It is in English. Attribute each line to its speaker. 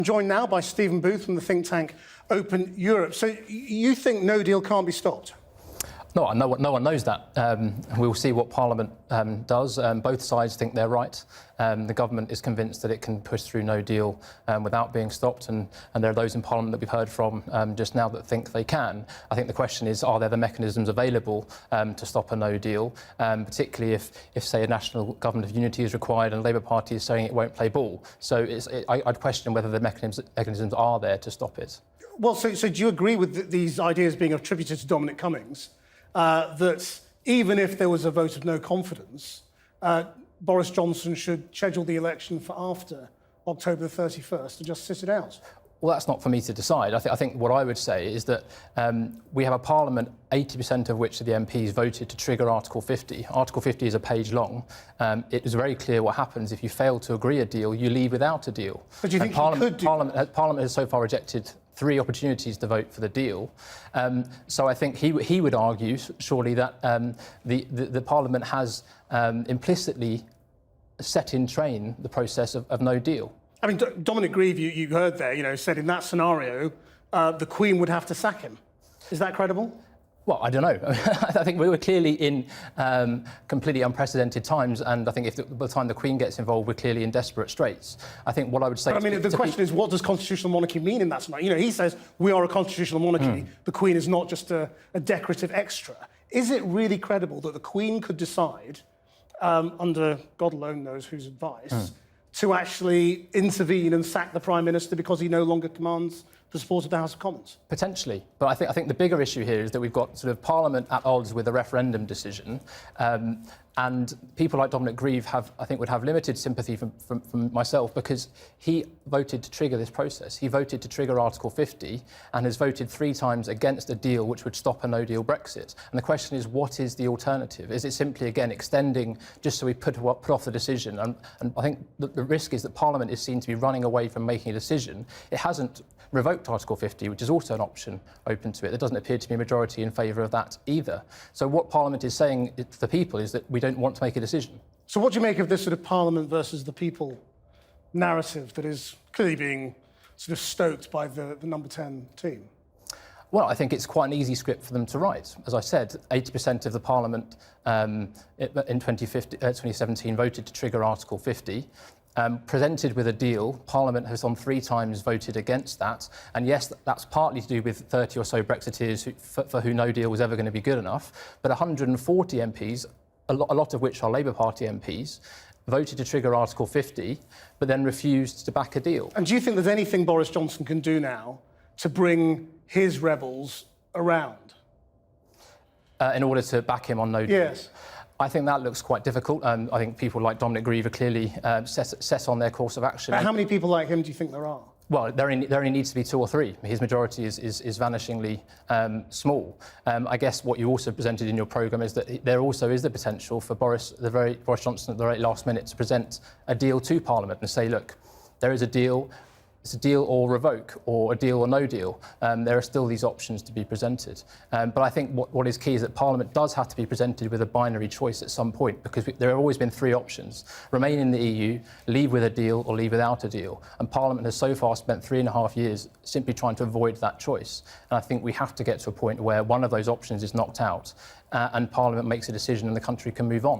Speaker 1: I'm joined now by Stephen Booth from the think tank Open Europe. So you think no deal can't be stopped?
Speaker 2: No, no one knows that. We'll see what Parliament does. Both sides think they're right. The government is convinced that it can push through no deal without being stopped, and there are those in Parliament that we've heard from just now that think they can. I think the question is, are there the mechanisms available to stop a no deal, particularly if, say, a national government of unity is required and the Labour Party is saying it won't play ball. So I'd question whether the mechanisms are there to stop it.
Speaker 1: Well, so do you agree with these ideas being attributed to Dominic Cummings, that even if there was a vote of no confidence, Boris Johnson should schedule the election for after October the 31st and just sit it out?
Speaker 2: Well, that's not for me to decide. I think what I would say is that we have a parliament, 80% of which of the MPs voted to trigger Article 50. Article 50 is a page long. It is very clear what happens if you fail to agree a deal, you leave without a deal.
Speaker 1: But do you think
Speaker 2: Parliament has so far rejected 3 opportunities to vote for the deal. So I think he would argue, surely, that the Parliament has implicitly set in train the process of no deal.
Speaker 1: I mean, Dominic Grieve, you heard there, said in that scenario, the Queen would have to sack him. Is that credible?
Speaker 2: Well, I don't know. I think we were clearly in completely unprecedented times, and I think by the time the Queen gets involved, we're clearly in desperate straits. I think what I would say...
Speaker 1: But I mean, the question is, what does constitutional monarchy mean in that scenario? He says we are a constitutional monarchy. The Queen is not just a decorative extra. Is it really credible that the Queen could decide, under God alone knows whose advice, to actually intervene and sack the Prime Minister because he no longer commands the support of the House of Commons?
Speaker 2: Potentially. But I think the bigger issue here is that we've got sort of Parliament at odds with a referendum decision, and people like Dominic Grieve would have limited sympathy from myself, because he voted to trigger this process. He voted to trigger Article 50 and has voted 3 times against a deal which would stop a no-deal Brexit. And the question is, what is the alternative? Is it simply, again, extending just so we put off the decision? And I think the risk is that Parliament is seen to be running away from making a decision. It hasn't revoked Article 50, which is also an option open to it. There doesn't appear to be a majority in favour of that either. So what Parliament is saying to the people is that we don't want to make a decision.
Speaker 1: So what do you make of this sort of Parliament versus the people narrative that is clearly being sort of stoked by the number 10 team?
Speaker 2: Well, I think it's quite an easy script for them to write. As I said, 80% of the Parliament in 2017 voted to trigger Article 50. Presented with a deal, Parliament has on 3 times voted against that. And yes, that's partly to do with 30 or so Brexiteers for who no deal was ever going to be good enough. But 140 MPs, a lot of which are Labour Party MPs, voted to trigger Article 50, but then refused to back a deal.
Speaker 1: And do you think there's anything Boris Johnson can do now to bring his rebels around?
Speaker 2: In order to back him on no deal?
Speaker 1: Yes.
Speaker 2: I think that looks quite difficult. I think people like Dominic Grieve are clearly set on their course of action.
Speaker 1: How many people like him do you think there are?
Speaker 2: Well, there only needs to be 2 or 3. His majority is vanishingly small. I guess what you also presented in your programme is that there also is the potential for Boris Johnson at the very last minute to present a deal to Parliament and say, look, there is a deal. It's a deal or revoke, or a deal or no deal. There are still these options to be presented. But I think what is key is that Parliament does have to be presented with a binary choice at some point, because there have always been 3 options: remain in the EU, leave with a deal, or leave without a deal. And Parliament has so far spent 3.5 years simply trying to avoid that choice. And I think we have to get to a point where one of those options is knocked out and Parliament makes a decision and the country can move on.